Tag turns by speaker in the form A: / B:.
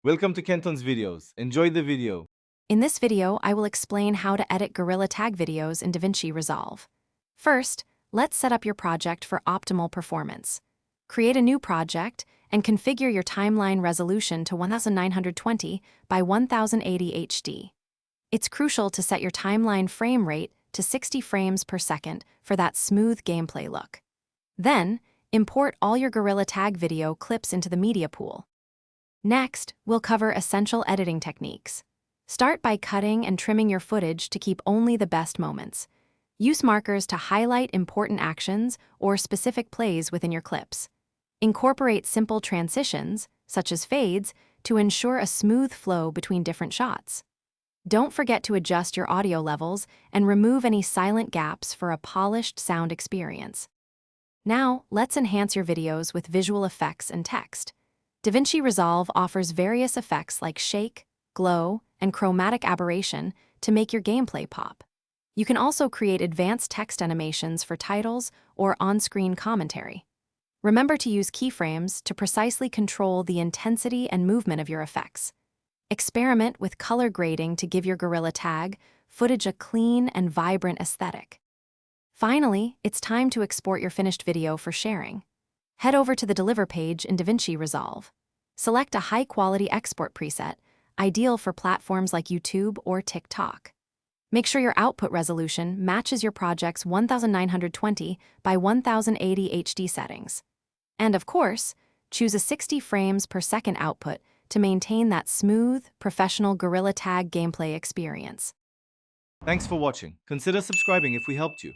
A: Welcome to Kenton's videos. Enjoy the video.
B: In this video, I will explain how to edit Gorilla Tag videos in Davinci Resolve. First, let's set up your project for optimal performance. Create a new project and configure your timeline resolution to 1920 by 1080 HD. It's crucial to set your timeline frame rate to 60 frames per second for that smooth gameplay look. Then, import all your Gorilla Tag video clips into the media pool. Next, we'll cover essential editing techniques. Start by cutting and trimming your footage to keep only the best moments. Use markers to highlight important actions or specific plays within your clips. Incorporate simple transitions, such as fades, to ensure a smooth flow between different shots. Don't forget to adjust your audio levels and remove any silent gaps for a polished sound experience. Now, let's enhance your videos with visual effects and text. Davinci Resolve offers various effects like shake, glow, and chromatic aberration to make your gameplay pop. You can also create advanced text animations for titles or on-screen commentary. Remember to use keyframes to precisely control the intensity and movement of your effects. Experiment with color grading to give your Gorilla Tag footage a clean and vibrant aesthetic. Finally, it's time to export your finished video for sharing. Head over to the Deliver page in Davinci Resolve. Select a high-quality export preset, ideal for platforms like YouTube or TikTok. Make sure your output resolution matches your project's 1920 by 1080 HD settings. And of course, choose a 60 frames per second output to maintain that smooth, professional Gorilla Tag gameplay experience.
A: Thanks for watching. Consider subscribing if we helped you.